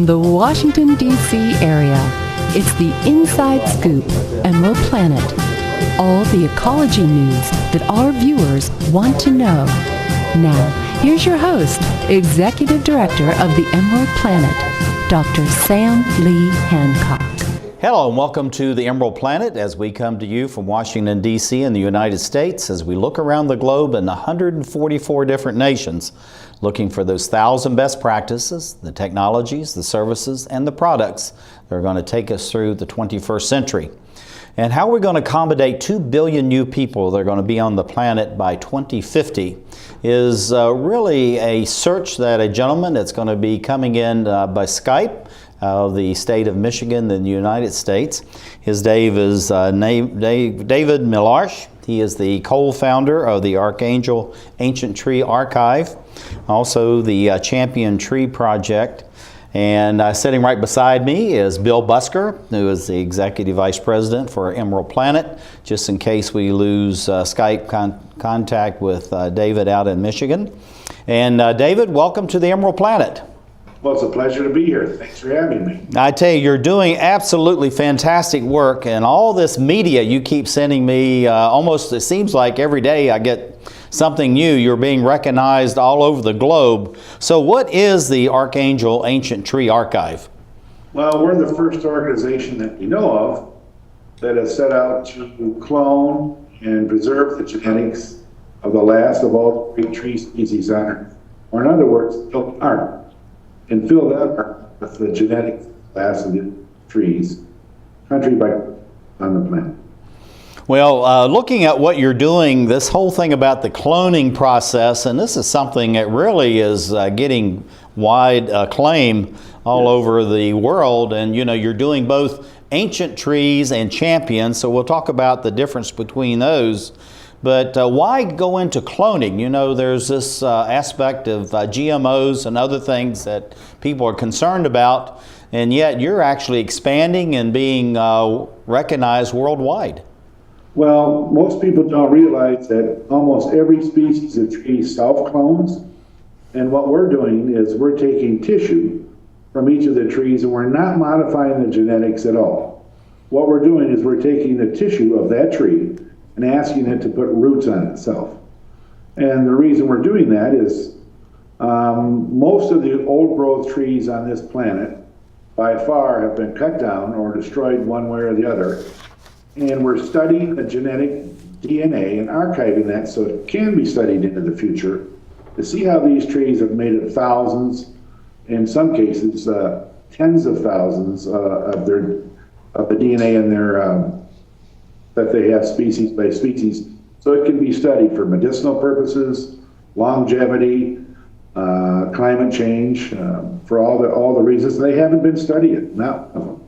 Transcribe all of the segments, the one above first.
from the Washington, D.C. area. It's the Inside Scoop, Emerald Planet. All the ecology news that our viewers want to know. Now, here's your host, Executive Director of the Emerald Planet, Dr. Sam Lee Hancock. Hello and welcome to the Emerald Planet as we come to you from Washington, D.C. in the United States as we look around the globe in 144 different nations looking for those 1,000 best practices, the technologies, the services, and the products that are going to take us through the 21st century. And how we're going to accommodate 2 billion new people that are going to be on the planet by 2050 is really a search that a gentleman that's going to be coming in by Skype of the state of Michigan in the United States. His name is David Milarch. He is the co-founder of the Archangel Ancient Tree Archive, also the Champion Tree Project. And sitting right beside me is Bill Busker, who is the Executive Vice President for Emerald Planet, just in case we lose Skype contact with David out in Michigan. And David, welcome to the Emerald Planet. Well, it's a pleasure to be here. Thanks for having me. I tell you, you're doing absolutely fantastic work, and all this media you keep sending me, almost it seems like every day I get something new. You're being recognized all over the globe. So what is the Archangel Ancient Tree Archive? Well, we're the first organization that we know of that has set out to clone and preserve the genetics of the last of all the great tree species on Earth. Or in other words, fill art. And fill that art with the genetic last of the trees, country by on the planet. Well, looking at what you're doing, this whole thing about the cloning process, and this is something that really is getting wide acclaim all over the world. And you know, you're doing both ancient trees and champions, so we'll talk about the difference between those. But why go into cloning? You know, there's this aspect of GMOs and other things that people are concerned about, and yet you're actually expanding and being recognized worldwide. Well, most people don't realize that almost every species of tree self-clones, and what we're doing is we're taking tissue from each of the trees and we're not modifying the genetics at all. What we're doing is we're taking the tissue of that tree and asking it to put roots on itself. And the reason we're doing that is most of the old growth trees on this planet by far have been cut down or destroyed one way or the other. And we're studying the genetic DNA and archiving that so it can be studied into the future to see how these trees have made it thousands, in some cases tens of thousands of the DNA in their that they have species by species, so it can be studied for medicinal purposes, longevity, climate change, for all the reasons they haven't been studied. Now,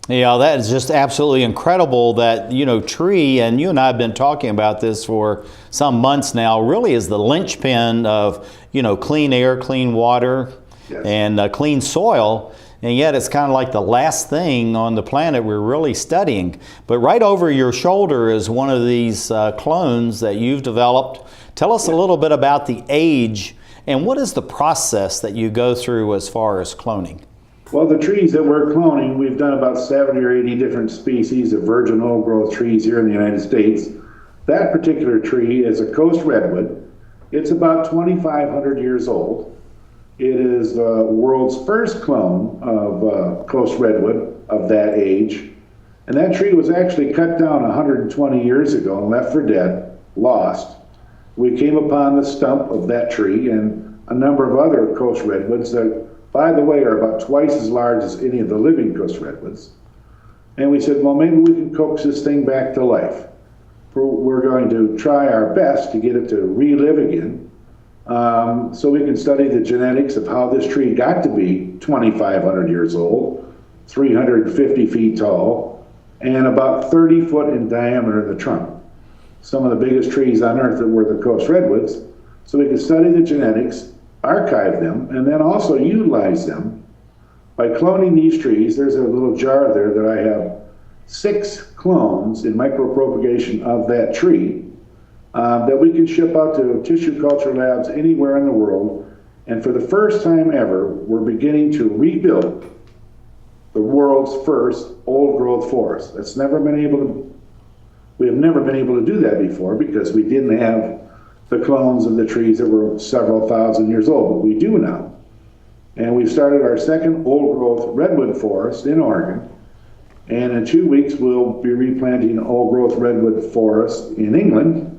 yeah, that is just absolutely incredible that, you know, tree, and you and I have been talking about this for some months now, really is the linchpin of, you know, clean air, clean water, yes, and clean soil. And yet it's kind of like the last thing on the planet we're really studying. But right over your shoulder is one of these clones that you've developed. Tell us a little bit about the age and what is the process that you go through as far as cloning? Well, the trees that we're cloning, we've done about 70 or 80 different species of virgin old growth trees here in the United States. That particular tree is a coast redwood. It's about 2,500 years old. It is the world's first clone of coast redwood of that age. And that tree was actually cut down 120 years ago and left for dead, lost. We came upon the stump of that tree and a number of other coast redwoods that, by the way, are about twice as large as any of the living coast redwoods. And we said, well, maybe we can coax this thing back to life. We're going to try our best to get it to relive again. So we can study the genetics of how this tree got to be 2,500 years old, 350 feet tall, and about 30 foot in diameter in the trunk. Some of the biggest trees on Earth that were the coast redwoods. So we can study the genetics, archive them, and then also utilize them. By cloning these trees, there's a little jar there that I have 6 clones in micropropagation of that tree. That we can ship out to tissue culture labs anywhere in the world. And for the first time ever, we're beginning to rebuild the world's first old growth forest. We have never been able to do that before because we didn't have the clones of the trees that were several thousand years old, but we do now. And we've started our second old growth redwood forest in Oregon. And in 2 weeks, we'll be replanting old growth redwood forest in England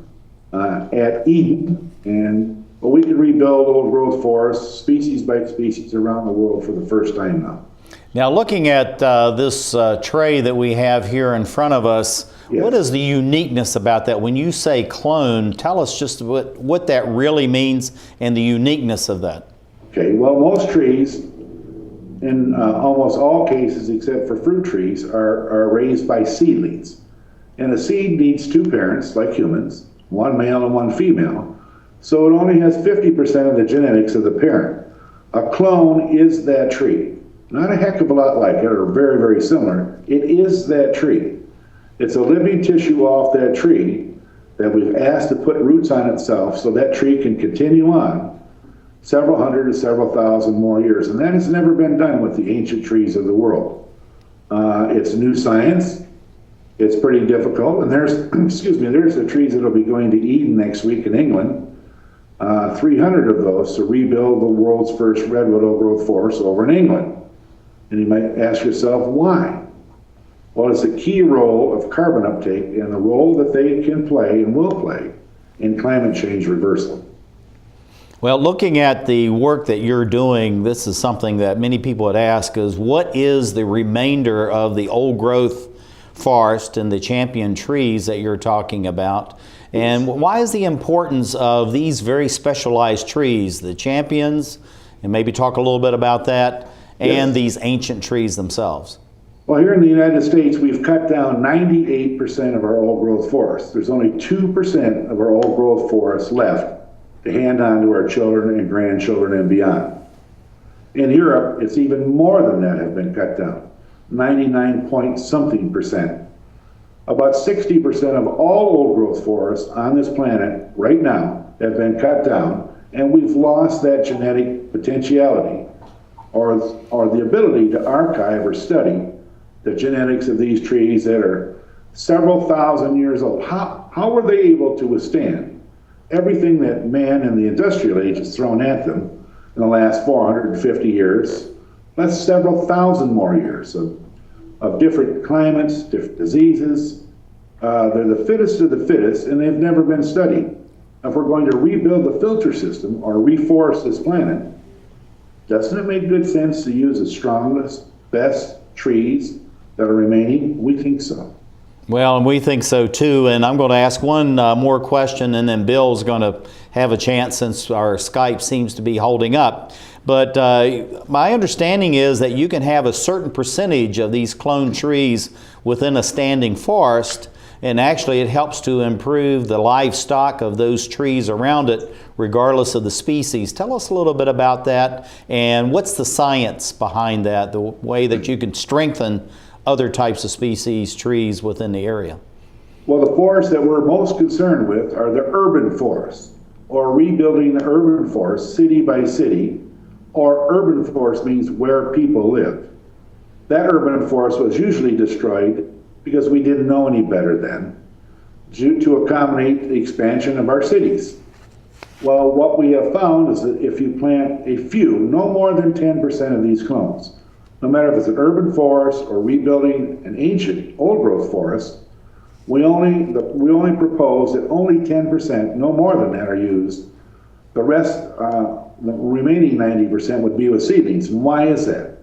at Eden. But we can rebuild old growth forests species by species around the world for the first time now. Now, looking at this tray that we have here in front of us, yes. What is the uniqueness about that? When you say clone, tell us just what that really means and the uniqueness of that. Okay, well, most trees, in almost all cases except for fruit trees, are raised by seedlings. And a seed needs two parents, like humans, one male and one female. So it only has 50% of the genetics of the parent. A clone is that tree. Not a heck of a lot like it, or very, very similar. It is that tree. It's a living tissue off that tree that we've asked to put roots on itself so that tree can continue on several hundred to several thousand more years. And that has never been done with the ancient trees of the world. It's new science. It's pretty difficult. And there's, there's the trees that'll be going to Eden next week in England. 300 of those to rebuild the world's first redwood old growth forest over in England. And you might ask yourself, why? Well, it's a key role of carbon uptake and the role that they can play and will play in climate change reversal. Well, looking at the work that you're doing, this is something that many people would ask is, what is the remainder of the old growth forest and the champion trees that you're talking about? And why is the importance of these very specialized trees, the champions, and maybe talk a little bit about that, and these ancient trees themselves? Well, here in the United States, we've cut down 98% of our old growth forests. There's only 2% of our old growth forests left to hand on to our children and grandchildren and beyond. In Europe, it's even more than that have been cut down, 99-point-something%. About 60% of all old growth forests on this planet right now have been cut down, and we've lost that genetic potentiality or the ability to archive or study the genetics of these trees that are several thousand years old. How were they able to withstand everything that man in the industrial age has thrown at them in the last 450 years? That's several thousand more years of different climates, different diseases. They're the fittest of the fittest, and they've never been studied. If we're going to rebuild the filter system or reforest this planet, doesn't it make good sense to use the strongest, best trees that are remaining? We think so. Well, and we think so too. And I'm going to ask one more question, and then Bill's going to have a chance since our Skype seems to be holding up. But my understanding is that you can have a certain percentage of these clone trees within a standing forest, and actually it helps to improve the livestock of those trees around it, regardless of the species. Tell us a little bit about that, and what's the science behind that, the way that you can strengthen other types of species, trees within the area? Well, the forests that we're most concerned with are the urban forests, or rebuilding the urban forest city by city, or urban forest means where people live. That urban forest was usually destroyed because we didn't know any better then, due to accommodate the expansion of our cities. Well, what we have found is that if you plant a few, no more than 10% of these clones, no matter if it's an urban forest or rebuilding an ancient old growth forest, we only propose that only 10%, no more than that, are used. The rest, the remaining 90% would be with seedlings. And why is that?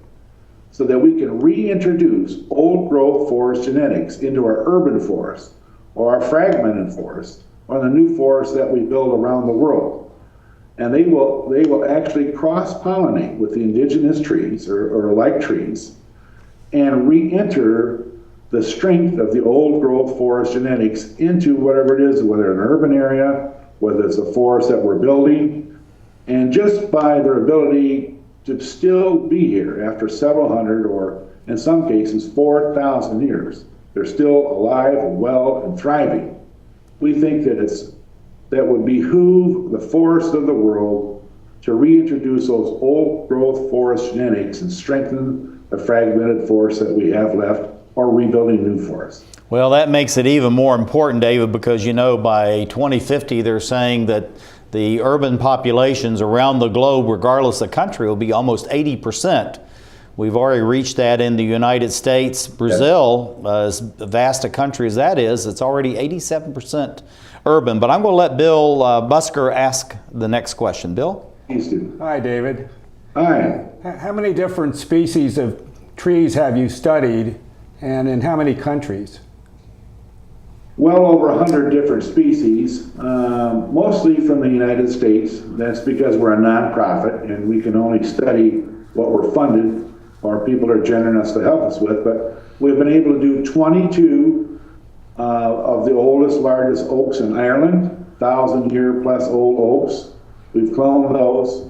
So that we can reintroduce old growth forest genetics into our urban forest, or our fragmented forest, or the new forests that we build around the world. And they will actually cross-pollinate with the indigenous trees, or like trees, and re-enter the strength of the old growth forest genetics into whatever it is, whether an urban area, whether it's a forest that we're building. And just by their ability to still be here after several hundred, or in some cases 4,000 years, they're still alive and well and thriving. We think that that would behoove the forests of the world to reintroduce those old growth forest genetics and strengthen the fragmented forests that we have left, or rebuilding new forests. Well, that makes it even more important, David, because you know by 2050 they're saying that the urban populations around the globe, regardless of the country, will be almost 80%. We've already reached that in the United States. Brazil, as vast a country as that is, it's already 87% urban. But I'm going to let Bill Busker ask the next question. Bill? Please do. Hi, David. Hi. How many different species of trees have you studied, and in how many countries? Well over 100 different species, mostly from the United States. That's because we're a nonprofit and we can only study what we're funded or people are generous to help us with. But we've been able to do 22 of the oldest, largest oaks in Ireland, 1,000-year-plus old oaks. We've cloned those.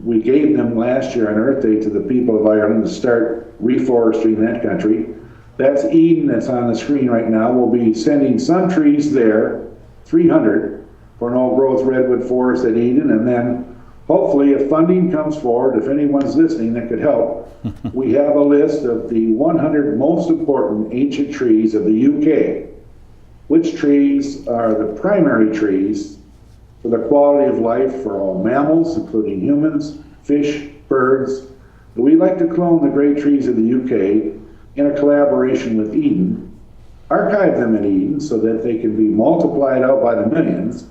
We gave them last year on Earth Day to the people of Ireland to start reforesting that country. That's Eden that's on the screen right now. We'll be sending some trees there, 300, for an old growth redwood forest at Eden, and then hopefully if funding comes forward, if anyone's listening that could help, we have a list of the 100 most important ancient trees of the UK. Which trees are the primary trees for the quality of life for all mammals, including humans, fish, birds. We like to clone the great trees of the UK in a collaboration with Eden, archive them in Eden so that they can be multiplied out by the millions,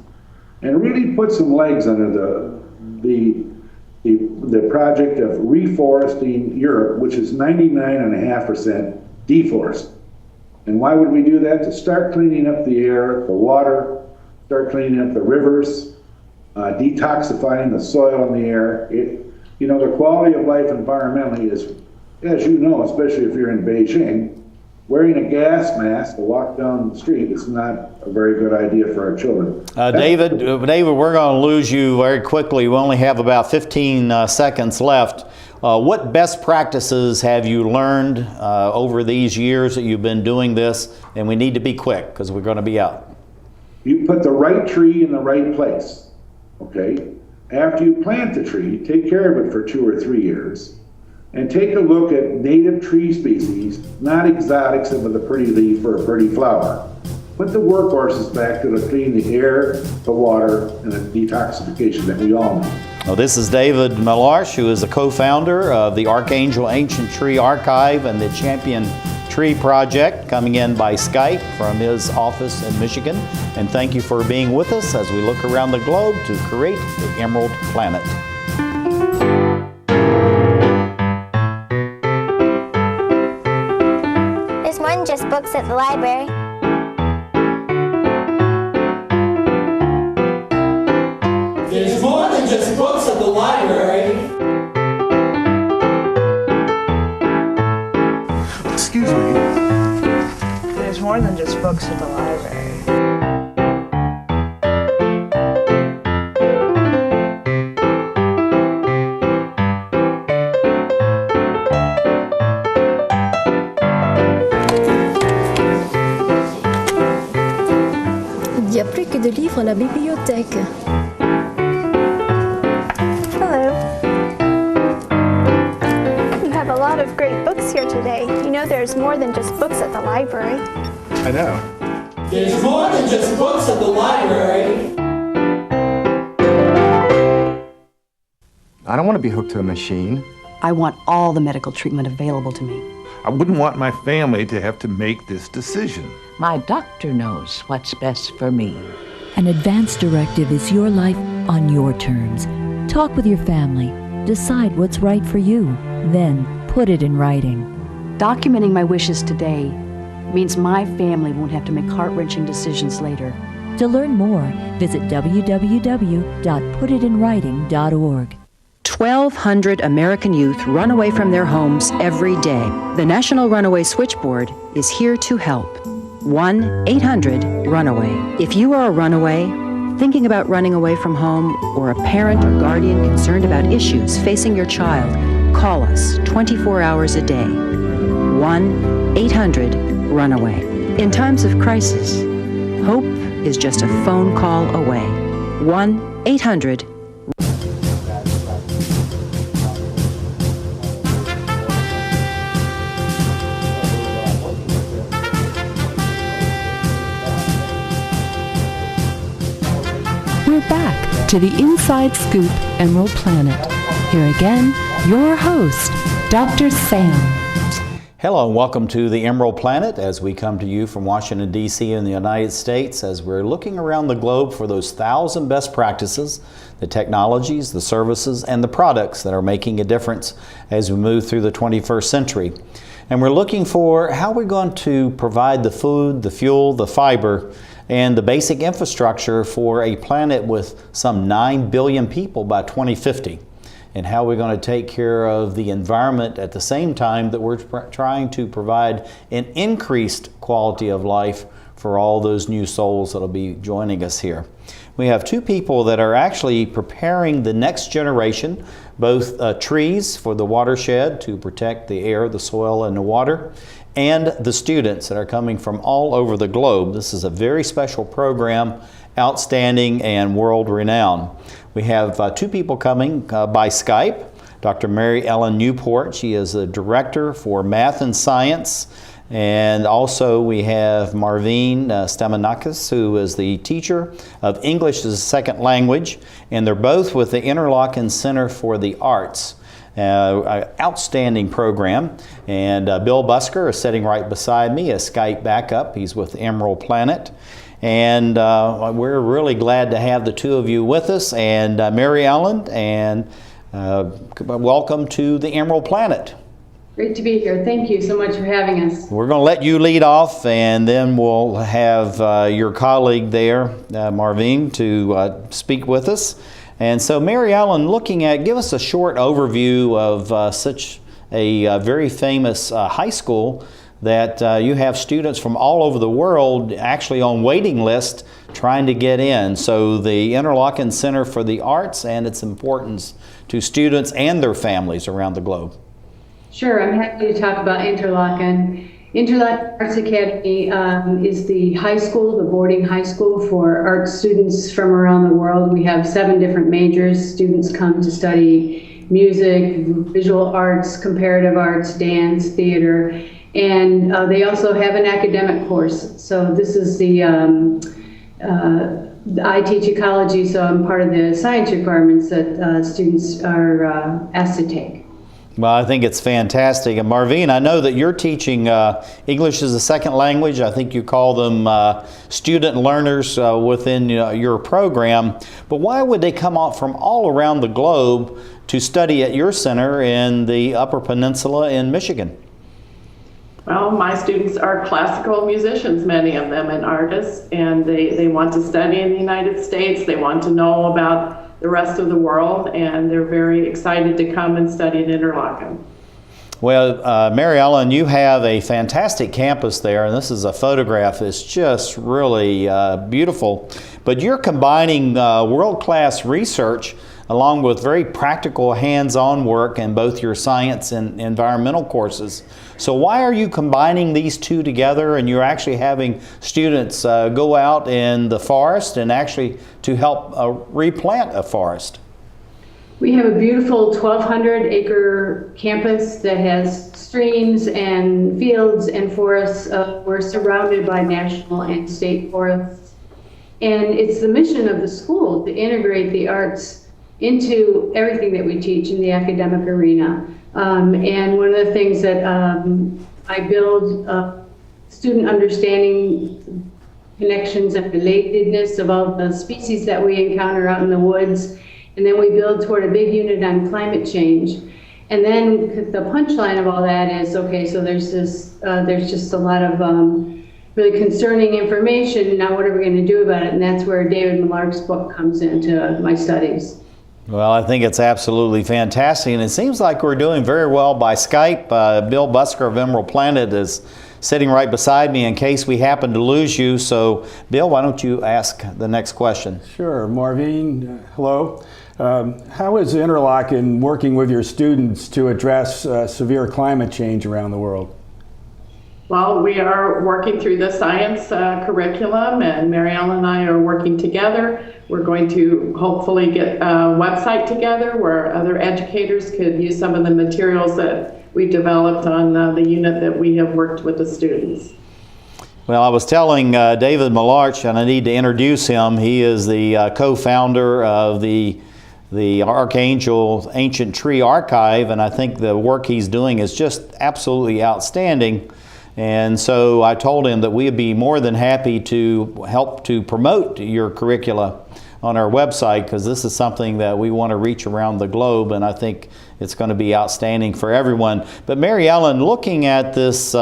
and really put some legs under the project of reforesting Europe, which is 99.5% deforested. And why would we do that? To start cleaning up the air, the water, start cleaning up the rivers, detoxifying the soil and the air. You know, the quality of life environmentally is, as you know, especially if you're in Beijing, wearing a gas mask to walk down the street is not a very good idea for our children. David, we're going to lose you very quickly. We only have about 15 seconds left. What best practices have you learned over these years that you've been doing this? And we need to be quick because we're going to be out. You put the right tree in the right place, okay? After you plant the tree, take care of it for 2 or 3 years, and take a look at native tree species, not exotics with a pretty leaf or a pretty flower. Put the workhorses back to clean the air, the water, and the detoxification that we all need. Well, this is David Milarch, who is a co-founder of the Archangel Ancient Tree Archive and the Champion Tree Project, coming in by Skype from his office in Michigan. And thank you for being with us as we look around the globe to create the Emerald Planet. There's more than just books at the library. There's more than just books at the library. Excuse me. There's more than just books at the library. Il n'y a plus que de livres à la bibliothèque. Hello. You have a lot of great books here today. You know there's more than just books at the library. I know. There's more than just books at the library. I don't want to be hooked to a machine. I want all the medical treatment available to me. I wouldn't want my family to have to make this decision. My doctor knows what's best for me. An advance directive is your life on your terms. Talk with your family. Decide what's right for you. Then put it in writing. Documenting my wishes today means my family won't have to make heart-wrenching decisions later. To learn more, visit www.putitinwriting.org. 1,200 American youth run away from their homes every day. The National Runaway Switchboard is here to help. 1-800-RUNAWAY. If you are a runaway, thinking about running away from home, or a parent or guardian concerned about issues facing your child, call us 24 hours a day. 1-800-RUNAWAY. In times of crisis, hope is just a phone call away. 1-800 to the Inside Scoop Emerald Planet. Here again, your host, Dr. Sam. Hello and welcome to the Emerald Planet as we come to you from Washington, D.C. in the United States as we're looking around the globe for those 1,000 best practices, the technologies, the services, and the products that are making a difference as we move through the 21st century. And we're looking for how we're going to provide the food, the fuel, the fiber, and the basic infrastructure for a planet with some 9 billion people by 2050. And how we're going to take care of the environment at the same time that we're trying to provide an increased quality of life for all those new souls that will be joining us here. We have two people that are actually preparing the next generation, both trees for the watershed to protect the air, the soil, and the water, and the students that are coming from all over the globe. This is a very special program, outstanding and world-renowned. We have two people coming by Skype. Dr. Mary Ellen Newport, she is the Director for Math and Science. And also we have Marvine Stamatakis, who is the teacher of English as a second language. And they're both with the Interlochen Center for the Arts. Outstanding program. And Bill Busker is sitting right beside me as Skype Back-Up. He's with Emerald Planet. And we're really glad to have the two of you with us. And Mary Ellen, and welcome to the Emerald Planet. Great to be here. Thank you so much for having us. We're going to let you lead off, and then we'll have your colleague there, Marvine, to speak with us. And so, Mary Ellen, give us a short overview of such a very famous high school that you have students from all over the world actually on waiting list trying to get in. So the Interlochen Center for the Arts and its importance to students and their families around the globe. Sure, I'm happy to talk about Interlochen. Interlochen Arts Academy is the high school, the boarding high school for art students from around the world. We have 7 different majors. Students come to study music, visual arts, comparative arts, dance, theater, and they also have an academic course. So this is I teach ecology, so I'm part of the science requirements that students are asked to take. Well, I think it's fantastic. And Marvine, I know that you're teaching English as a second language. I think you call them student learners within your program. But why would they come out from all around the globe to study at your center in the Upper Peninsula in Michigan? Well, my students are classical musicians, many of them, and artists, and they want to study in the United States. They want to know about the rest of the world, and they're very excited to come and study at Interlochen. Well, Mary Ellen, you have a fantastic campus there, and this is a photograph that's just really beautiful. But you're combining world-class research along with very practical hands-on work in both your science and environmental courses. So why are you combining these two together, and you're actually having students go out in the forest and actually to help replant a forest? We have a beautiful 1,200-acre campus that has streams and fields and forests. We're surrounded by national and state forests. And it's the mission of the school to integrate the arts into everything that we teach in the academic arena. And one of the things that I build student understanding connections and relatedness of all the species that we encounter out in the woods. And then we build toward a big unit on climate change. And then the punchline of all that is, okay, so there's just a lot of really concerning information. Now what are we going to do about it? And that's where David Milarch's book comes into my studies. Well, I think it's absolutely fantastic, and it seems like we're doing very well by Skype. Bill Busker of Emerald Planet is sitting right beside me in case we happen to lose you. So, Bill, why don't you ask the next question? Sure. Marvine, hello. How is Interlochen working with your students to address severe climate change around the world? Well, we are working through the science curriculum, and Mary Ellen and I are working together. We're going to hopefully get a website together where other educators could use some of the materials that we've developed on the unit that we have worked with the students. Well, I was telling David Milarch, and I need to introduce him. He is the co-founder of the Archangel Ancient Tree Archive, and I think the work he's doing is just absolutely outstanding. And so I told him that we would be more than happy to help to promote your curricula on our website, because this is something that we want to reach around the globe, and I think it's going to be outstanding for everyone. But Mary Ellen, looking at this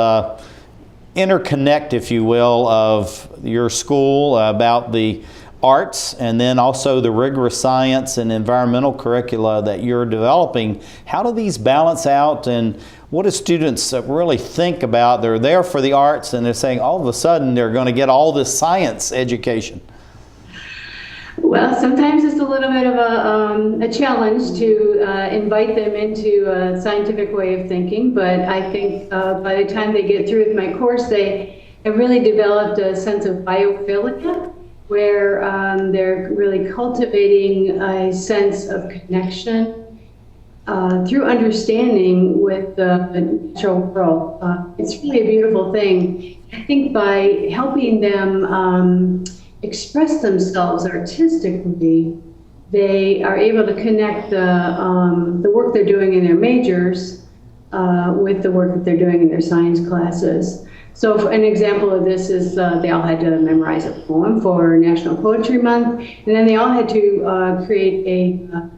interconnect, if you will, of your school about the arts and then also the rigorous science and environmental curricula that you're developing, how do these balance out, and what do students really think about? They're there for the arts and they're saying all of a sudden they're going to get all this science education. Well, sometimes it's a little bit of a challenge to invite them into a scientific way of thinking, but I think by the time they get through with my course, they have really developed a sense of biophilia, where they're really cultivating a sense of connection through understanding with the natural world. It's really a beautiful thing. I think by helping them express themselves artistically, they are able to connect the work they're doing in their majors with the work that they're doing in their science classes. So an example of this is they all had to memorize a poem for National Poetry Month, and then they all had to create a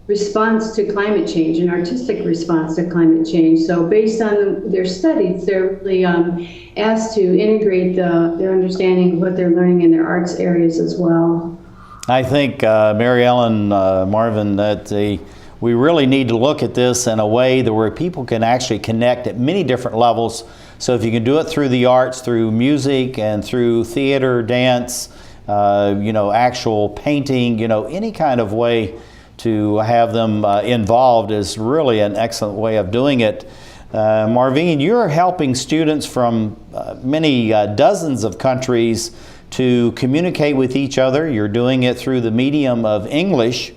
response to climate change, an artistic response to climate change. So based on their studies, they're really asked to integrate their understanding of what they're learning in their arts areas as well. I think, Mary Ellen, Marvin, that we really need to look at this in a way that where people can actually connect at many different levels. So if you can do it through the arts, through music and through theater, dance, actual painting, any kind of way to have them involved is really an excellent way of doing it. Marvine, you're helping students from many dozens of countries to communicate with each other. You're doing it through the medium of English.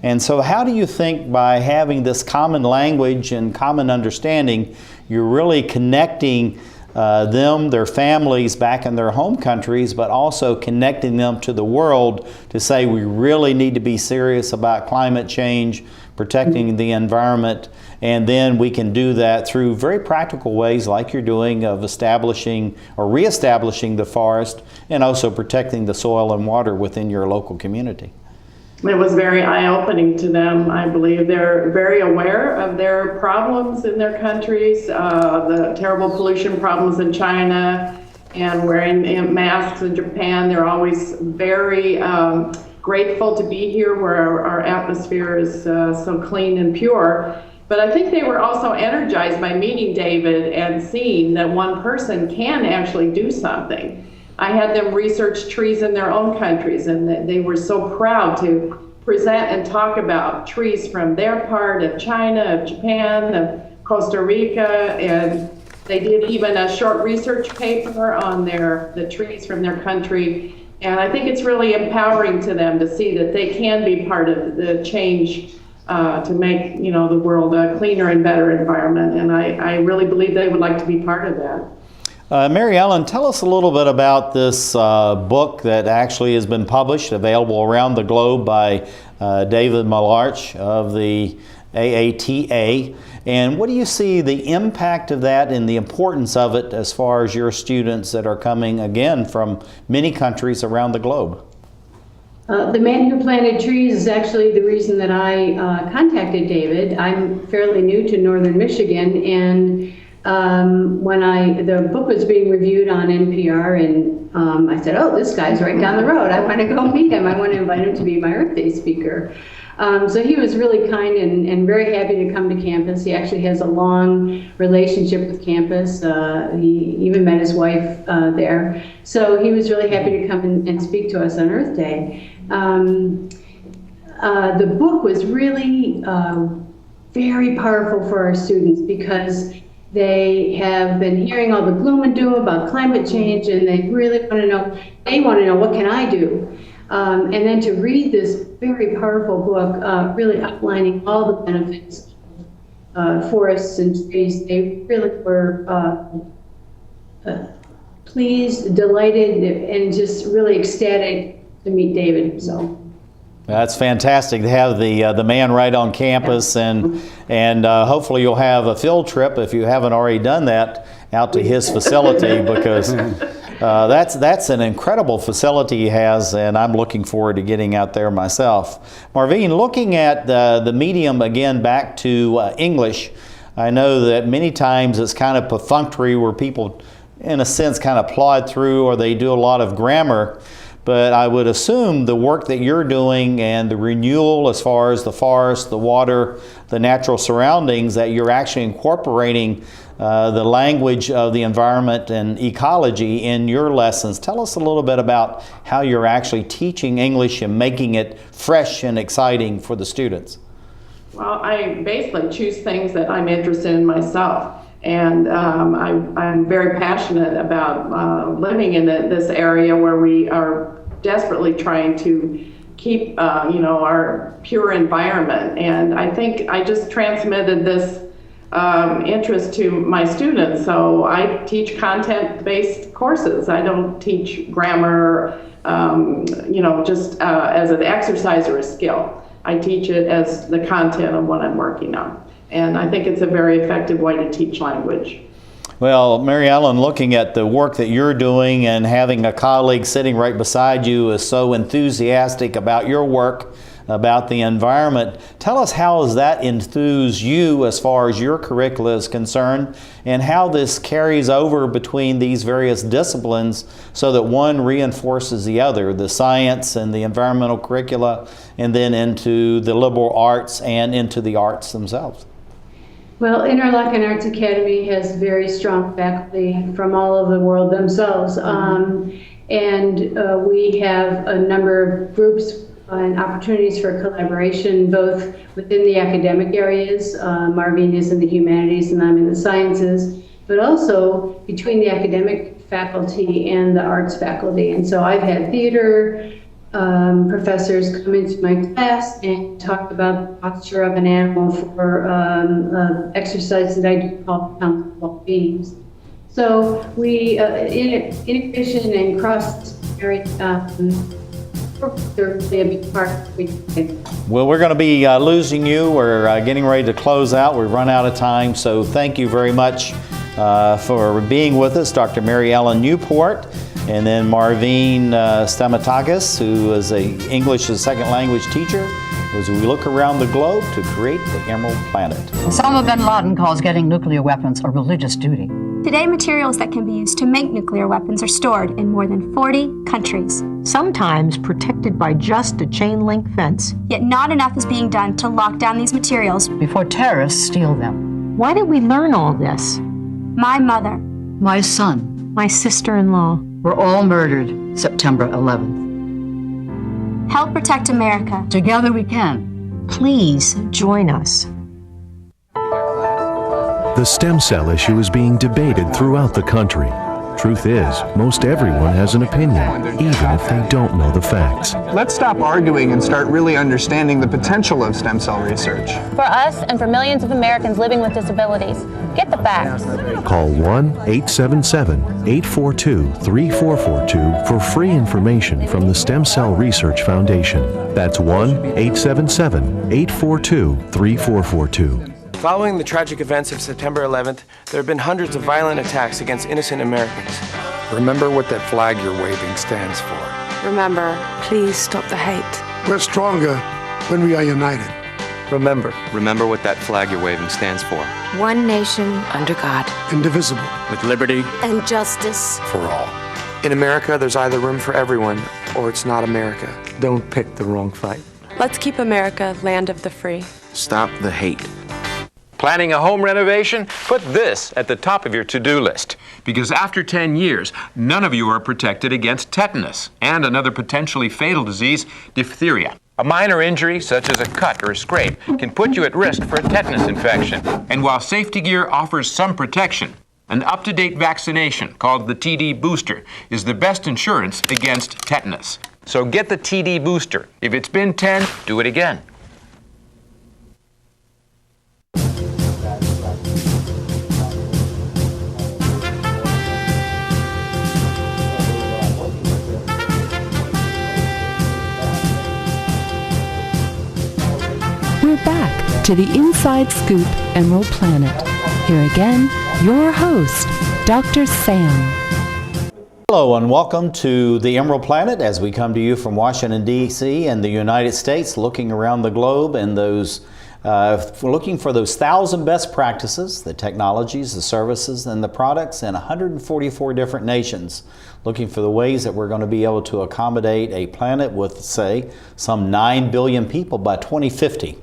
And so how do you think by having this common language and common understanding, you're really connecting them, their families back in their home countries, but also connecting them to the world to say we really need to be serious about climate change, protecting the environment, and then we can do that through very practical ways like you're doing of establishing or reestablishing the forest and also protecting the soil and water within your local community? It was very eye-opening to them. I believe they're very aware of their problems in their countries, the terrible pollution problems in China, and wearing masks in Japan. They're always very grateful to be here where our atmosphere is so clean and pure. But I think they were also energized by meeting David and seeing that one person can actually do something. I had them research trees in their own countries, and they were so proud to present and talk about trees from their part of China, of Japan, of Costa Rica, and they did even a short research paper on the trees from their country. And I think it's really empowering to them to see that they can be part of the change to make the world a cleaner and better environment. And I really believe they would like to be part of that. Mary Ellen, tell us a little bit about this book that actually has been published, available around the globe by David Milarch of the AATA. And what do you see the impact of that and the importance of it as far as your students that are coming, again, from many countries around the globe? The Man Who Planted Trees is actually the reason that I contacted David. I'm fairly new to northern Michigan, and when the book was being reviewed on NPR, and I said, oh, this guy's right down the road. I want to go meet him. I want to invite him to be my Earth Day speaker. So he was really kind and very happy to come to campus. He actually has a long relationship with campus. He even met his wife there. So he was really happy to come and speak to us on Earth Day. The book was really very powerful for our students because they have been hearing all the gloom and doom about climate change, and they really want to know, what can I do? And then to read this very powerful book, really outlining all the benefits of forests and trees, they really were pleased, delighted, and just really ecstatic to meet David. So. That's fantastic to have the man right on campus, and hopefully you'll have a field trip, if you haven't already done that, out to his facility, because that's an incredible facility he has, and I'm looking forward to getting out there myself. Marvine, looking at the medium again, back to English, I know that many times it's kind of perfunctory, where people in a sense kind of plod through, or they do a lot of grammar. But I would assume the work that you're doing and the renewal as far as the forest, the water, the natural surroundings, that you're actually incorporating the language of the environment and ecology in your lessons. Tell us a little bit about how you're actually teaching English and making it fresh and exciting for the students. Well, I basically choose things that I'm interested in myself. And I'm very passionate about living in this area where we are desperately trying to keep, our pure environment. And I think I just transmitted this interest to my students. So I teach content-based courses. I don't teach grammar, just as an exercise or a skill. I teach it as the content of what I'm working on. And I think it's a very effective way to teach language. Well, Mary Ellen, looking at the work that you're doing and having a colleague sitting right beside you is so enthusiastic about your work, about the environment, tell us how does that enthuse you as far as your curricula is concerned, and how this carries over between these various disciplines so that one reinforces the other, the science and the environmental curricula, and then into the liberal arts and into the arts themselves. Well, Interlochen Arts Academy has very strong faculty from all over the world themselves. We have a number of groups and opportunities for collaboration, both within the academic areas. Marvine is in the humanities and I'm in the sciences, but also between the academic faculty and the arts faculty. And so I've had theater professors come into my class and talk about the posture of an animal for exercise that I do called countable beings. So we, integration and cross-disciplinary are really a big part of what we do. Well, we're going to be losing you. We're getting ready to close out. We've run out of time, so thank you very much for being with us, Dr. Mary Ellen Newport. And then Marvine Stamatakis, who is an English as a second language teacher, as we look around the globe to create the Emerald Planet. Osama bin Laden calls getting nuclear weapons a religious duty. Today, materials that can be used to make nuclear weapons are stored in more than 40 countries. Sometimes protected by just a chain-link fence. Yet not enough is being done to lock down these materials before terrorists steal them. Why did we learn all this? My mother. My son. My sister-in-law. Were all murdered September 11th. Help protect America. Together we can. Please join us. The stem cell issue is being debated throughout the country. Truth is, most everyone has an opinion, even if they don't know the facts. Let's stop arguing and start really understanding the potential of stem cell research. For us and for millions of Americans living with disabilities, get the facts. Call 1-877-842-3442 for free information from the Stem Cell Research Foundation. That's 1-877-842-3442. Following the tragic events of September 11th, there have been hundreds of violent attacks against innocent Americans. Remember what that flag you're waving stands for. Remember, please stop the hate. We're stronger when we are united. Remember what that flag you're waving stands for. One nation under God. Indivisible. With liberty and justice for all. In America, there's either room for everyone or it's not America. Don't pick the wrong fight. Let's keep America land of the free. Stop the hate. Planning a home renovation? Put this at the top of your to-do list. Because after 10 years, none of you are protected against tetanus and another potentially fatal disease, diphtheria. A minor injury, such as a cut or a scrape, can put you at risk for a tetanus infection. And while safety gear offers some protection, an up-to-date vaccination called the TD Booster is the best insurance against tetanus. So get the TD Booster. If it's been 10, do it again. to the Inside Scoop Emerald Planet. Here again, your host, Dr. Sam. Hello and welcome to the Emerald Planet as we come to you from Washington, D.C. and the United States, looking around the globe and looking for those 1,000 best practices, the technologies, the services, and the products in 144 different nations, looking for the ways that we're going to be able to accommodate a planet with, say, some 9 billion people by 2050.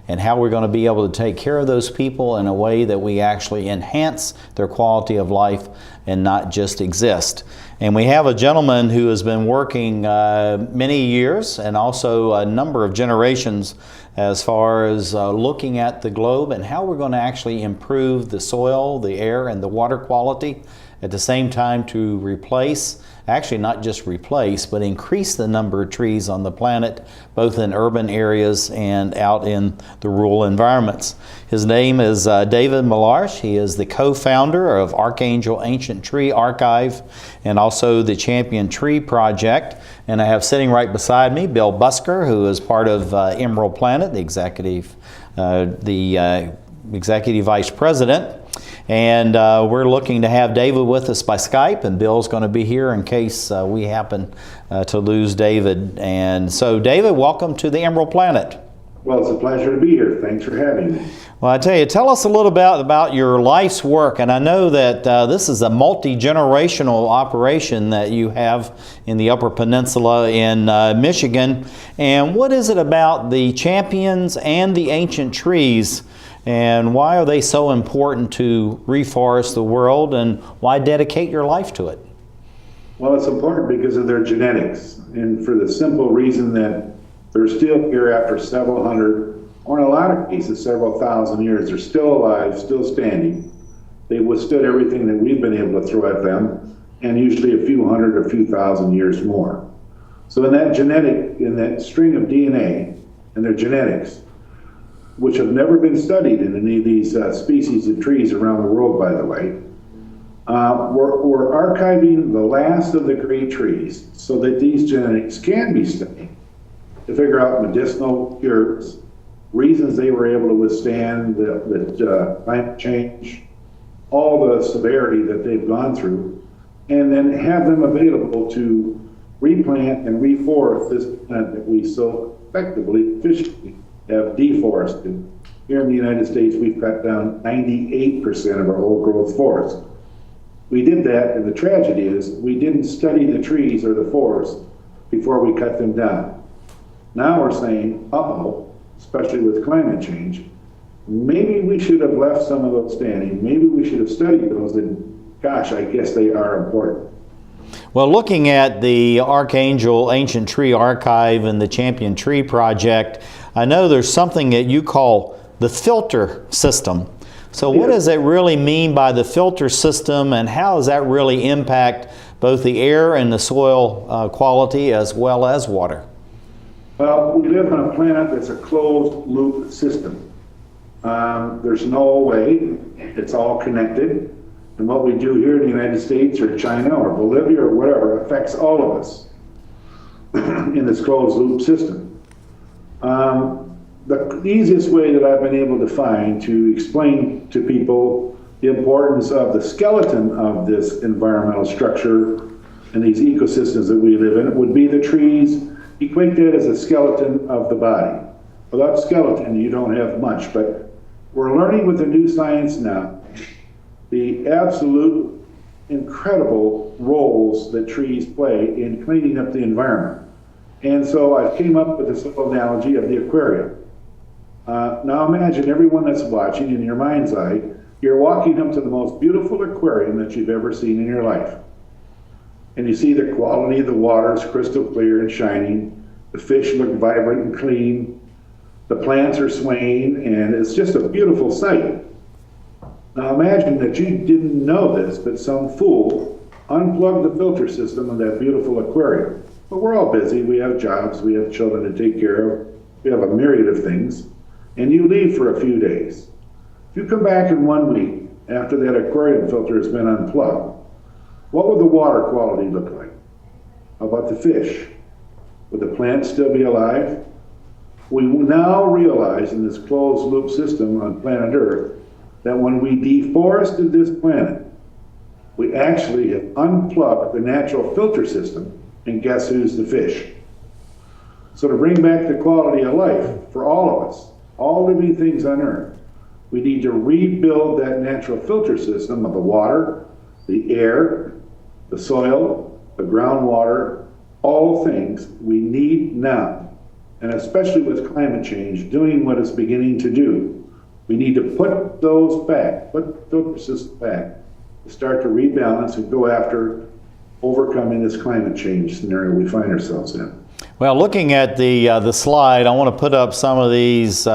And how we're going to be able to take care of those people in a way that we actually enhance their quality of life and not just exist. And we have a gentleman who has been working many years and also a number of generations as far as looking at the globe and how we're going to actually improve the soil, the air, and the water quality, at the same time to replace, actually not just replace, but increase the number of trees on the planet, both in urban areas and out in the rural environments. His name is David Milarch. He is the co-founder of Archangel Ancient Tree Archive and also the Champion Tree Project. And I have sitting right beside me Bill Busker, who is part of Emerald Planet, the executive vice president. And we're looking to have David with us by Skype, and Bill's going to be here in case we happen to lose David. And so, David, welcome to the Emerald Planet. Well, it's a pleasure to be here. Thanks for having me. Well, I tell you, tell us a little bit about your life's work. And I know that this is a multi-generational operation that you have in the Upper Peninsula in Michigan. And what is it about the champions and the ancient trees, and why are they so important to reforest the world, and why dedicate your life to it? Well, it's important because of their genetics, and for the simple reason that they're still here after several hundred, or in a lot of cases several thousand years. They're still alive, still standing. They withstood everything that we've been able to throw at them, and usually a few hundred or a few thousand years more. So in that string of DNA and their genetics, which have never been studied in any of these species of trees around the world, by the way. We're archiving the last of the great trees so that these genetics can be studied to figure out medicinal cures, reasons they were able to withstand the climate change, all the severity that they've gone through, and then have them available to replant and reforest this planet that we so effectively, efficiently have deforested. Here in the United States, we've cut down 98% of our old growth forest. We did that, and the tragedy is we didn't study the trees or the forest before we cut them down. Now we're saying, uh-oh, especially with climate change, maybe we should have left some of those standing. Maybe we should have studied those, and gosh, I guess they are important. Well, looking at the Archangel Ancient Tree Archive and the Champion Tree Project, I know there's something that you call the filter system. So what does it really mean by the filter system, and how does that really impact both the air and the soil quality as well as water? Well, we live on a planet that's a closed loop system. There's no way, it's all connected. And what we do here in the United States or China or Bolivia or whatever affects all of us in this closed loop system. The easiest way that I've been able to find to explain to people the importance of the skeleton of this environmental structure and these ecosystems that we live in would be the trees. Equate that as a skeleton of the body. Without skeleton, you don't have much, but we're learning with the new science now the absolute incredible roles that trees play in cleaning up the environment. And so I came up with this little analogy of the aquarium. Now imagine everyone that's watching, in your mind's eye, you're walking up to the most beautiful aquarium that you've ever seen in your life. And you see the quality of the water is crystal clear and shining. The fish look vibrant and clean. The plants are swaying, and it's just a beautiful sight. Now imagine that you didn't know this, but some fool unplugged the filter system of that beautiful aquarium. But we're all busy, we have jobs, we have children to take care of, we have a myriad of things, and you leave for a few days. If you come back in 1 week after that aquarium filter has been unplugged, what would the water quality look like? How about the fish? Would the plants still be alive? We now realize in this closed loop system on planet Earth that when we deforested this planet, we actually have unplugged the natural filter system, and guess who's the fish? So to bring back the quality of life for all of us, all living things on Earth, we need to rebuild that natural filter system of the water, the air, the soil, the groundwater, all things we need now. And especially with climate change doing what it's beginning to do, we need to put those back, put the filter system back, to start to rebalance and go after overcoming this climate change scenario we find ourselves in. Well, looking at the slide, I want to put up some of these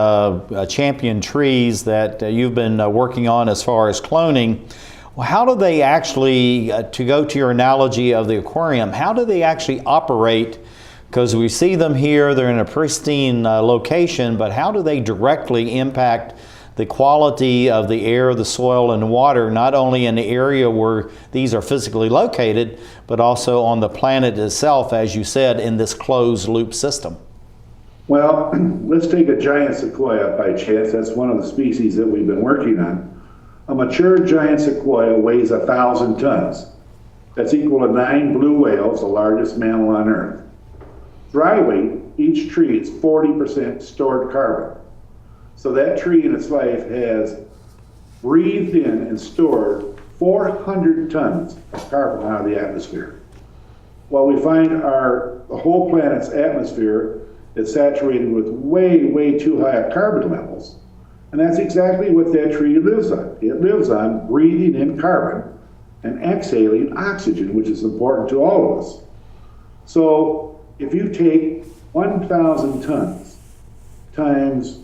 champion trees that you've been working on as far as cloning. Well, how do they actually, to go to your analogy of the aquarium, how do they actually operate? Because we see them here, they're in a pristine location, but how do they directly impact the quality of the air, the soil, and the water, not only in the area where these are physically located, but also on the planet itself, as you said, in this closed loop system? Well, let's take a giant sequoia by chance. That's one of the species that we've been working on. A mature giant sequoia weighs 1,000 tons. That's equal to 9 blue whales, the largest mammal on Earth. Dry weight, each tree is 40% stored carbon. So that tree in its life has breathed in and stored 400 tons of carbon out of the atmosphere. While we find the whole planet's atmosphere is saturated with way, way too high carbon levels. And that's exactly what that tree lives on. It lives on breathing in carbon and exhaling oxygen, which is important to all of us. So if you take 1,000 tons times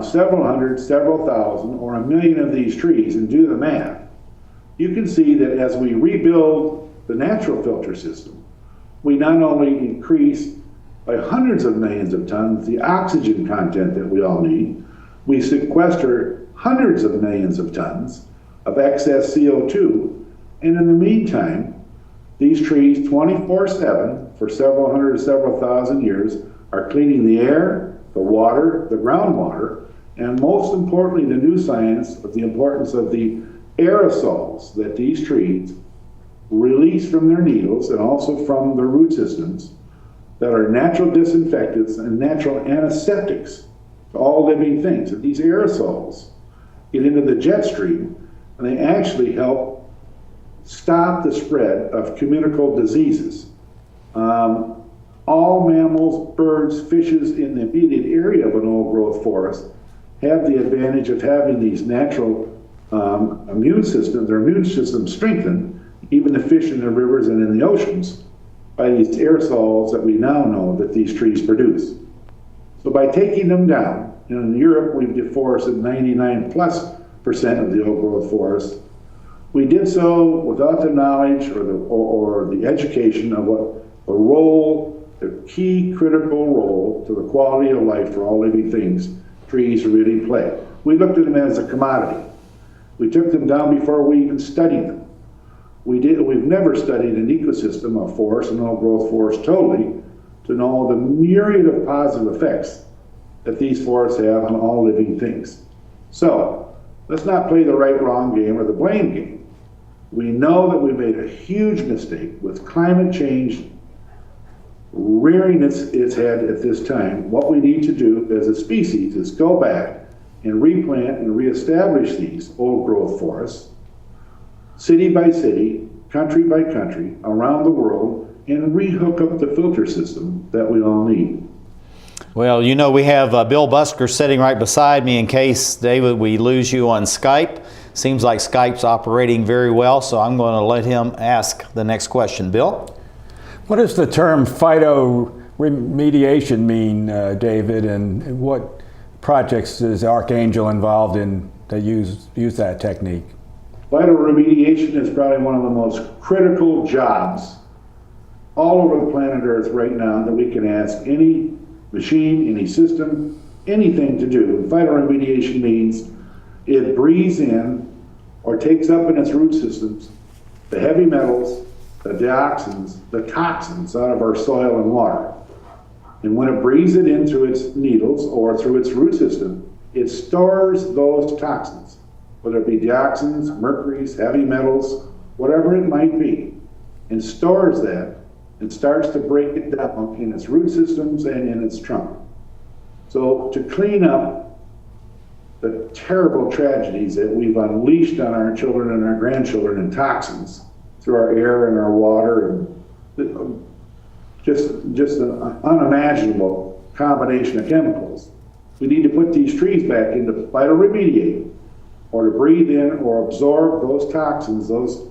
several hundred, several thousand, or 1 million of these trees and do the math, you can see that as we rebuild the natural filter system, we not only increase by hundreds of millions of tons the oxygen content that we all need, we sequester hundreds of millions of tons of excess CO2, and in the meantime, these trees 24/7 for several hundred or several thousand years are cleaning the air, the water, the groundwater, and most importantly, the new science of the importance of the aerosols that these trees release from their needles and also from their root systems that are natural disinfectants and natural antiseptics to all living things. And these aerosols get into the jet stream and they actually help stop the spread of communicable diseases. All mammals, birds, fishes in the immediate area of an old-growth forest have the advantage of having these natural immune systems, their immune system strengthened, even the fish in the rivers and in the oceans, by these aerosols that we now know that these trees produce. So by taking them down, in Europe we've deforested 99+% of the old-growth forest. We did so without the knowledge or the education of what the role, the key critical role to the quality of life for all living things trees really play. We looked at them as a commodity. We took them down before we even studied them. We've never studied an ecosystem of forest and old-growth forest totally to know the myriad of positive effects that these forests have on all living things. So let's not play the right-wrong game or the blame game. We know that we made a huge mistake with climate change rearing its head at this time. What we need to do as a species is go back and replant and reestablish these old-growth forests, city by city, country by country, around the world, and rehook up the filter system that we all need. Well, you know, we have Bill Busker sitting right beside me in case, David, we lose you on Skype. Seems like Skype's operating very well, so I'm going to let him ask the next question. Bill? What does the term phytoremediation mean, David, and what projects is Archangel involved in that use that technique? Phytoremediation is probably one of the most critical jobs all over the planet Earth right now that we can ask any machine, any system, anything to do. And phytoremediation means it breathes in or takes up in its root systems the heavy metals, the dioxins, the toxins out of our soil and water. And when it breathes it in through its needles or through its root system, it stores those toxins, whether it be dioxins, mercuries, heavy metals, whatever it might be, and stores that and starts to break it down in its root systems and in its trunk. So to clean up the terrible tragedies that we've unleashed on our children and our grandchildren in toxins through our air and our water, and just an unimaginable combination of chemicals. We need to put these trees back in to phytoremediate, or to breathe in or absorb those toxins, those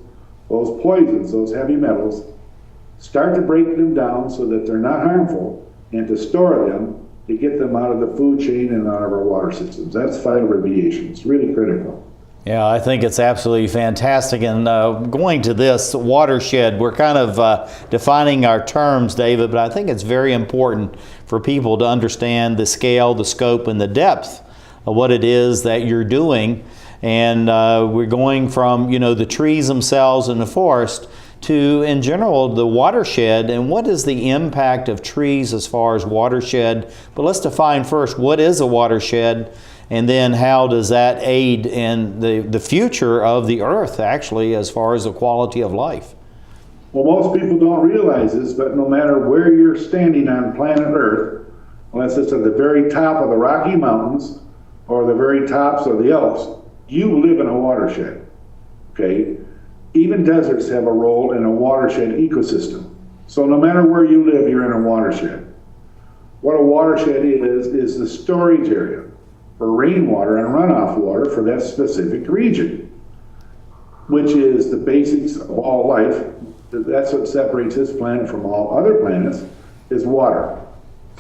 poisons, those heavy metals, start to break them down so that they're not harmful, and to store them to get them out of the food chain and out of our water systems. That's phytoremediation. It's really critical. Yeah, I think it's absolutely fantastic. And going to this watershed, we're kind of defining our terms, David, but I think it's very important for people to understand the scale, the scope, and the depth of what it is that you're doing. And we're going from, the trees themselves in the forest to, in general, the watershed. And what is the impact of trees as far as watershed? But let's define first, what is a watershed? And then how does that aid in the future of the earth, actually, as far as the quality of life? Well, most people don't realize this, but no matter where you're standing on planet Earth, unless it's at the very top of the Rocky Mountains or the very tops of the Alps, you live in a watershed, okay? Even deserts have a role in a watershed ecosystem. So no matter where you live, you're in a watershed. What a watershed is the storage area for rainwater and runoff water for that specific region, which is the basics of all life. That's what separates this planet from all other planets, is water.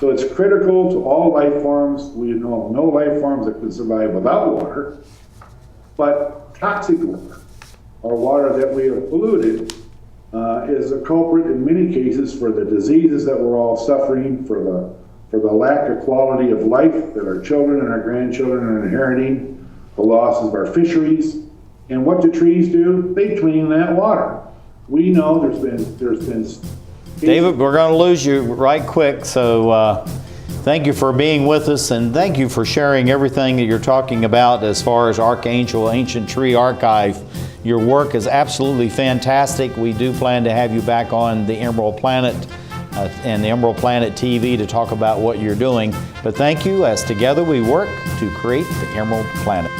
So it's critical to all life forms. We know of no life forms that can survive without water, but toxic water, or water that we have polluted, is a culprit in many cases for the diseases that we're all suffering, for the lack of quality of life that our children and our grandchildren are inheriting, the losses of our fisheries. And what do trees do? They clean that water. We know there's been David, we're going to lose you right quick, so thank you for being with us, and thank you for sharing everything that you're talking about as far as Archangel Ancient Tree Archive. Your work is absolutely fantastic. We do plan to have you back on the Emerald Planet and the Emerald Planet TV to talk about what you're doing. But thank you, as together we work to create the Emerald Planet.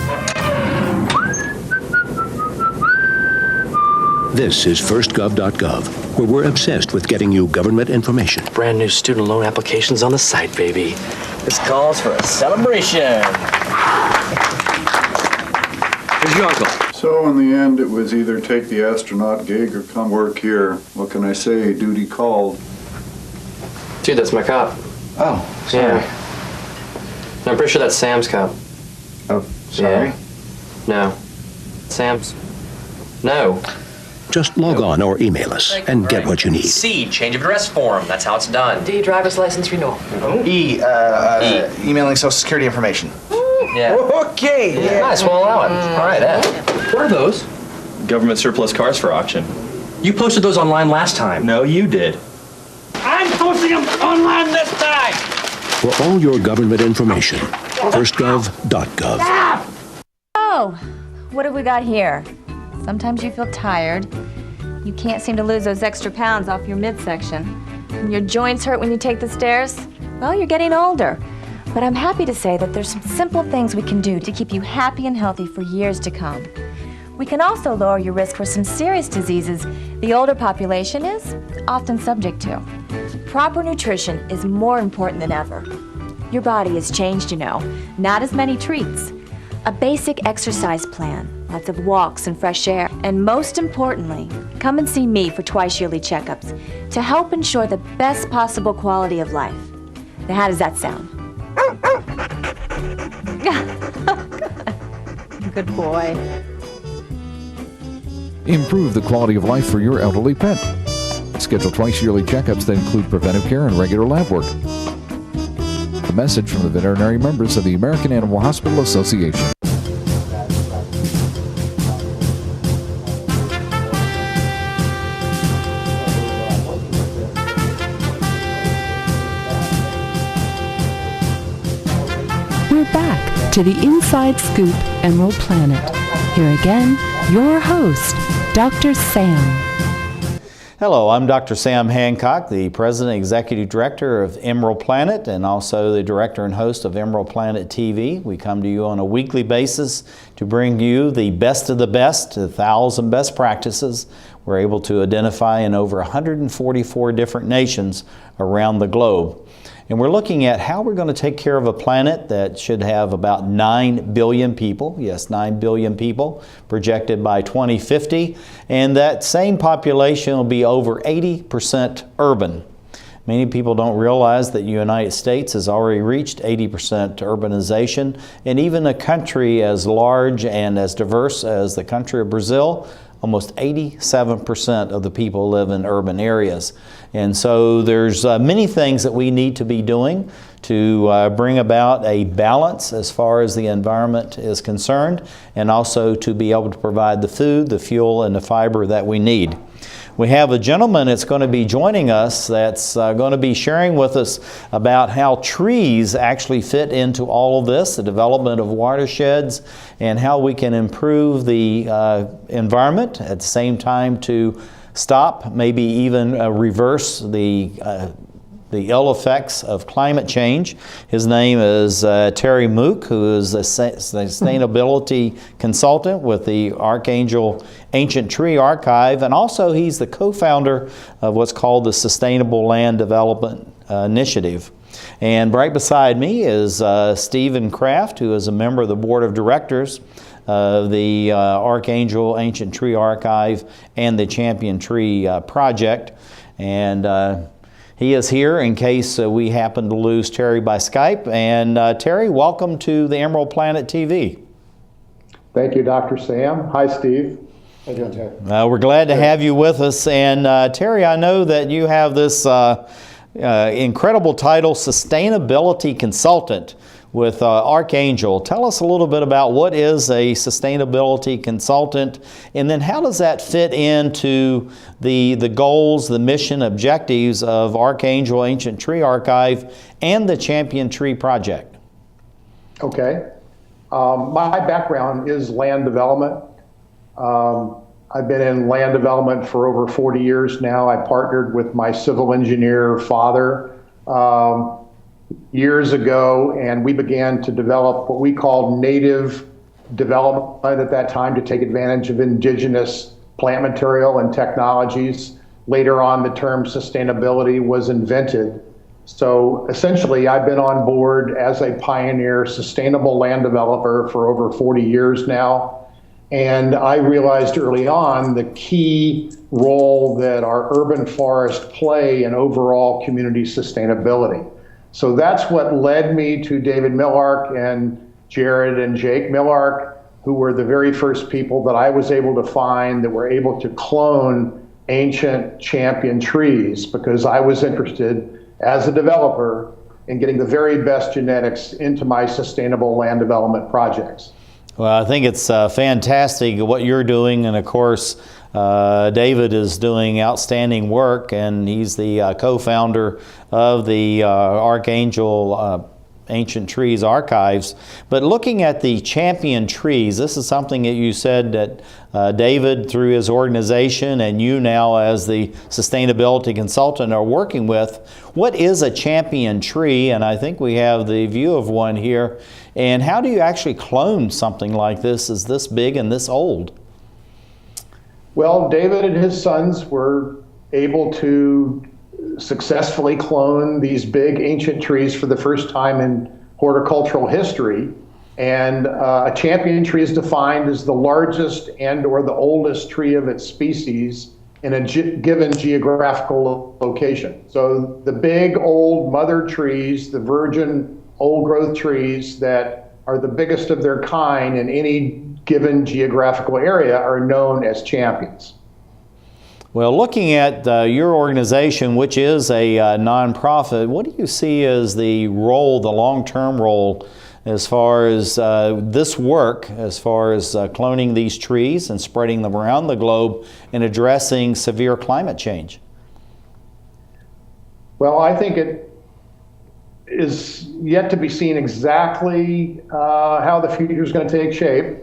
This is firstgov.gov, where we're obsessed with getting you government information. Brand new student loan applications on the site, baby. This calls for a celebration. Where's your uncle? So in the end, it was either take the astronaut gig or come work here. What can I say? Duty called. Dude, that's my cop. Oh, sorry. Yeah. No, I'm pretty sure that's Sam's cop. Oh, sorry? Yeah. No. Sam's. No. Just log on or email us and get what you need. C, change of address form. That's how it's done. D, driver's license renewal. E, emailing Social Security information. Yeah. Okay. Yeah. Nice, we'll allow it. All right, Ed. What are those? Government surplus cars for auction. You posted those online last time. No, you did. I'm posting them online this time. For all your government information, firstgov.gov. Oh, what have we got here? Sometimes you feel tired. You can't seem to lose those extra pounds off your midsection. And your joints hurt when you take the stairs. Well, you're getting older. But I'm happy to say that there's some simple things we can do to keep you happy and healthy for years to come. We can also lower your risk for some serious diseases the older population is often subject to. Proper nutrition is more important than ever. Your body has changed, you know. Not as many treats. A basic exercise plan, lots of walks and fresh air, and most importantly, come and see me for twice-yearly checkups to help ensure the best possible quality of life. Now, how does that sound? Good boy. Improve the quality of life for your elderly pet. Schedule twice-yearly checkups that include preventive care and regular lab work. A message from the veterinary members of the American Animal Hospital Association. to the Inside Scoop Emerald Planet. Here again, your host, Dr. Sam. Hello, I'm Dr. Sam Hancock, the President and Executive Director of Emerald Planet and also the Director and host of Emerald Planet TV. We come to you on a weekly basis to bring you the best of the best, 1,000 best practices we're able to identify in over 144 different nations around the globe. And we're looking at how we're going to take care of a planet that should have about 9 billion people. Yes, 9 billion people projected by 2050. And that same population will be over 80% urban. Many people don't realize that the United States has already reached 80% urbanization. And even a country as large and as diverse as the country of Brazil, almost 87% of the people live in urban areas. And so there's many things that we need to be doing to bring about a balance as far as the environment is concerned, and also to be able to provide the food, the fuel, and the fiber that we need. We have a gentleman that's going to be joining us that's going to be sharing with us about how trees actually fit into all of this, the development of watersheds, and how we can improve the environment at the same time to stop, maybe even reverse the ill effects of climate change. His name is Terry Mook, who is a sustainability consultant with the Archangel Ancient Tree Archive, and also he's the co-founder of what's called the Sustainable Land Development Initiative. And right beside me is Stephen Kraft, who is a member of the Board of Directors of the Archangel Ancient Tree Archive and the Champion Tree Project. And he is here in case we happen to lose Terry by Skype. And Terry, welcome to the Emerald Planet TV. Thank you, Dr. Sam. Hi, Steve. How you doing, Terry? We're glad to have you with us. And Terry, I know that you have this incredible title, Sustainability Consultant with Archangel. Tell us a little bit about what is a sustainability consultant, and then how does that fit into the goals, the mission, objectives of Archangel Ancient Tree Archive and the Champion Tree Project? Okay. My background is land development. I've been in land development for over 40 years now. I partnered with my civil engineer father years ago, and we began to develop what we called native development at that time to take advantage of indigenous plant material and technologies. Later on, the term sustainability was invented. So essentially, I've been on board as a pioneer sustainable land developer for over 40 years now. And I realized early on the key role that our urban forests play in overall community sustainability. So that's what led me to David Milarch and Jared and Jake Milarch, who were the very first people that I was able to find that were able to clone ancient champion trees, because I was interested as a developer in getting the very best genetics into my sustainable land development projects. Well, I think it's fantastic what you're doing, and of course, David is doing outstanding work, and he's the co-founder of the Archangel Ancient Trees Archives. But looking at the champion trees, this is something that you said that David, through his organization, and you now as the sustainability consultant are working with. What is a champion tree? And I think we have the view of one here. And how do you actually clone something like this, is this big and this old? Well, David and his sons were able to successfully clone these big ancient trees for the first time in horticultural history. And a champion tree is defined as the largest and or the oldest tree of its species in a given geographical location. So the big old mother trees, the virgin old growth trees that are the biggest of their kind in any given geographical area are known as champions. Well, looking at your organization, which is a nonprofit, what do you see as the role, the long-term role, as far as this work, as far as cloning these trees and spreading them around the globe and addressing severe climate change? Well, I think is yet to be seen exactly how the future is going to take shape.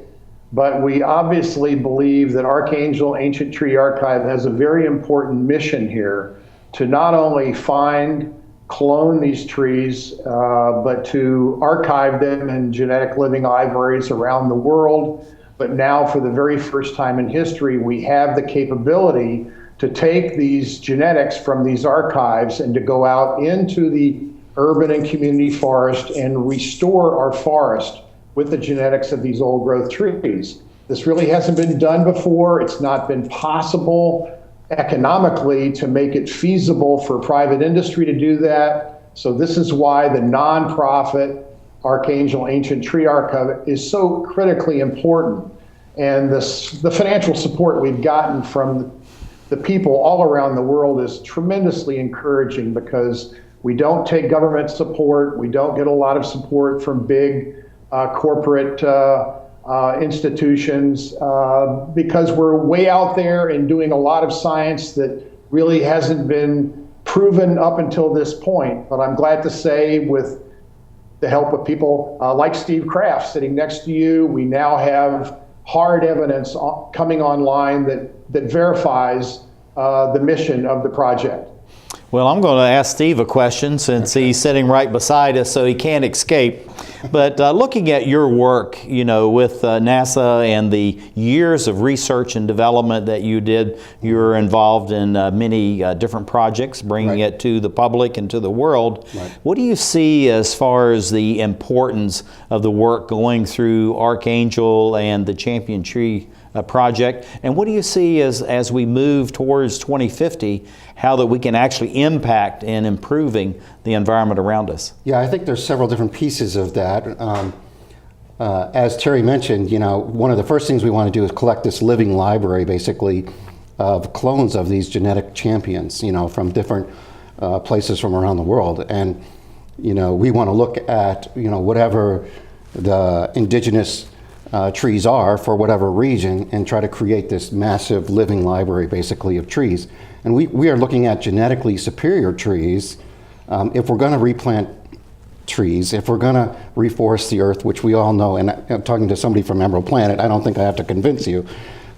But we obviously believe that Archangel Ancient Tree Archive has a very important mission here to not only find, clone these trees, but to archive them in genetic living libraries around the world. But now, for the very first time in history, we have the capability to take these genetics from these archives and to go out into the urban and community forest and restore our forest with the genetics of these old growth trees. This really hasn't been done before. It's not been possible economically to make it feasible for private industry to do that. So this is why the nonprofit Archangel Ancient Tree Archive is so critically important. And the financial support we've gotten from the people all around the world is tremendously encouraging, because we don't take government support. We don't get a lot of support from big corporate institutions, because we're way out there and doing a lot of science that really hasn't been proven up until this point. But I'm glad to say, with the help of people like Steve Kraft sitting next to you, we now have hard evidence coming online that verifies the mission of the project. Well, I'm going to ask Steve a question, since he's sitting right beside us, so he can't escape. But looking at your work, you know, with NASA and the years of research and development that you did, you were involved in many different projects, bringing it to the public and to the world. What do you see as far as the importance of the work going through Archangel and the Champion Tree project, and what do you see as we move towards 2050, how that we can actually impact in improving the environment around us? Yeah, I think there's several different pieces of that. As Terry mentioned, you know, one of the first things we want to do is collect this living library, basically, of clones of these genetic champions, you know, from different places from around the world. And, you know, we want to look at, you know, whatever the indigenous trees are for whatever region, and try to create this massive living library, basically, of trees. And we are looking at genetically superior trees. If we're going to replant trees, if we're going to reforest the earth, which we all know, and I'm talking to somebody from Emerald Planet, I don't think I have to convince you,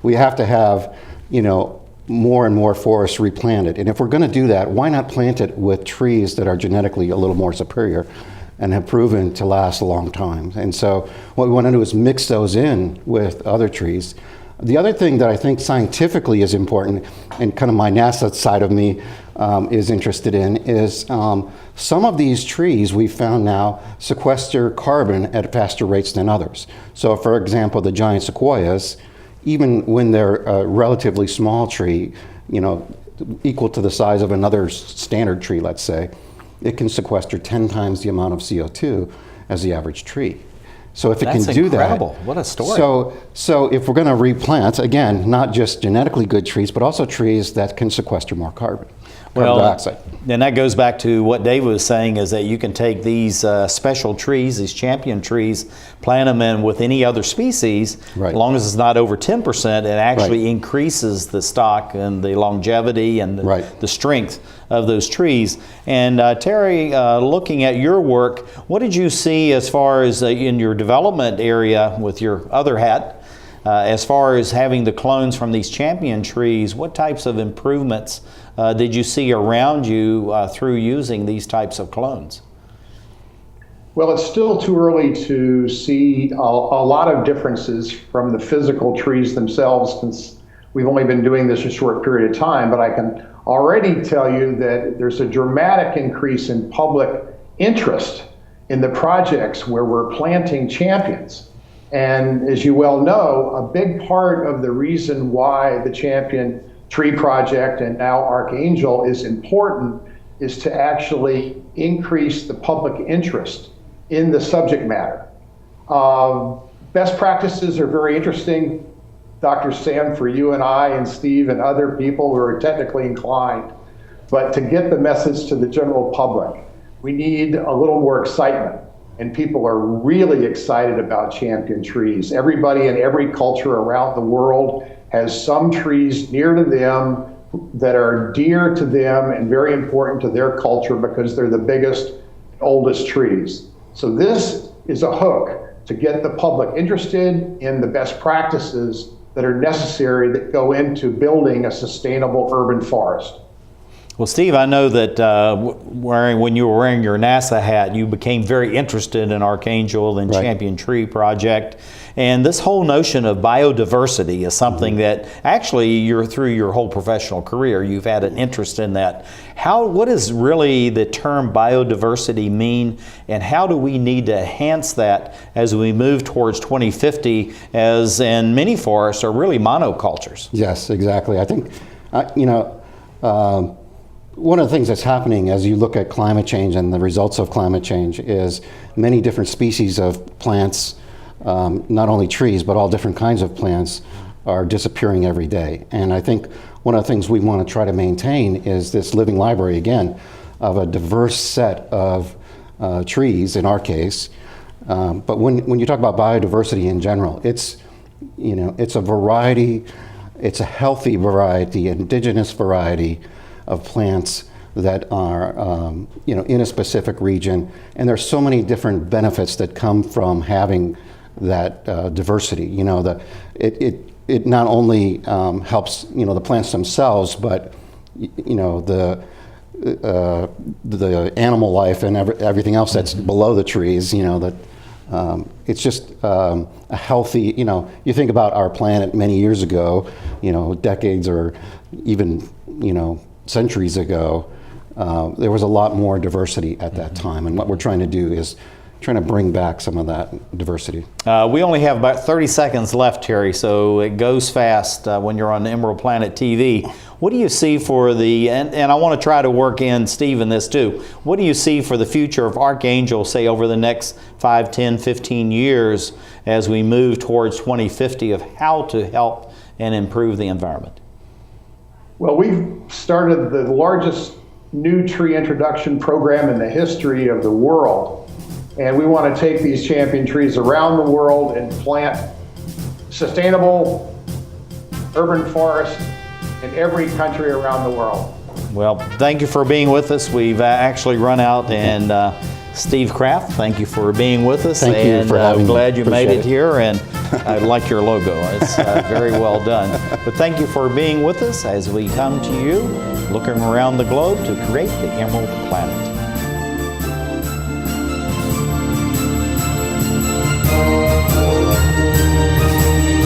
we have to have, you know, more and more forests replanted. And if we're going to do that, why not plant it with trees that are genetically a little more superior and have proven to last a long time? And so what we want to do is mix those in with other trees. The other thing that I think scientifically is important, and kind of my NASA side of me is interested in, is some of these trees we've found now sequester carbon at faster rates than others. So for example, the giant sequoias, even when they're a relatively small tree, you know, equal to the size of another standard tree, let's say, it can sequester 10 times the amount of CO2 as the average tree. So if it can do incredible. What a story. So if we're going to replant, again, not just genetically good trees, but also trees that can sequester more carbon dioxide. And that goes back to what Dave was saying, is that you can take these special trees, these champion trees, plant them in with any other species, as long as it's not over 10%, it actually increases the stock and the longevity and the strength of those trees. And Terry, looking at your work, what did you see as far as in your development area with your other hat, as far as having the clones from these champion trees? What types of improvements did you see around you through using these types of clones? Well, it's still too early to see a lot of differences from the physical trees themselves, since we've only been doing this a short period of time, but I can already tell you that there's a dramatic increase in public interest in the projects where we're planting champions. And as you well know, a big part of the reason why the Champion Tree Project and now Archangel is important is to actually increase the public interest in the subject matter. Best practices are very interesting, Dr. Sam, for you and I and Steve and other people who are technically inclined. But to get the message to the general public, we need a little more excitement. And people are really excited about champion trees. Everybody in every culture around the world has some trees near to them that are dear to them and very important to their culture, because they're the biggest oldest trees. So this is a hook to get the public interested in the best practices that are necessary that go into building a sustainable urban forest. Well, Steve, I know that when you were wearing your NASA hat, you became very interested in Archangel and Champion Tree Project. And this whole notion of biodiversity is something that actually through your whole professional career, you've had an interest in that. What does really the term biodiversity mean, and how do we need to enhance that as we move towards 2050, as in many forests are really monocultures? Yes, exactly. I think, one of the things that's happening as you look at climate change and the results of climate change is many different species of plants, not only trees, but all different kinds of plants are disappearing every day. And I think one of the things we want to try to maintain is this living library, again, of a diverse set of trees, in our case. But when you talk about biodiversity in general, it's a variety, it's a healthy variety, indigenous variety of plants that are in a specific region, and there's so many different benefits that come from having that diversity. It not only helps the plants themselves, but the animal life and everything else that's below the trees. It's just a healthy. You think about our planet many years ago, decades or even centuries ago, there was a lot more diversity at that time, and what we're trying to do is trying to bring back some of that diversity. We only have about 30 seconds left, Terry, so it goes fast when you're on Emerald Planet TV. What do you see for and I want to try to work in Steve in this too, what do you see for the future of Archangel, say over the next 5, 10, 15 years as we move towards 2050, of how to help and improve the environment? Well, we've started the largest new tree introduction program in the history of the world. And we want to take these champion trees around the world and plant sustainable urban forests in every country around the world. Well, thank you for being with us. We've actually run out, and Steve Kraft, thank you for being with us. Thank you for having me. I'm glad you made it here, and I like your logo. It's very well done. But thank you for being with us as we come to you, looking around the globe to create the Emerald Planet.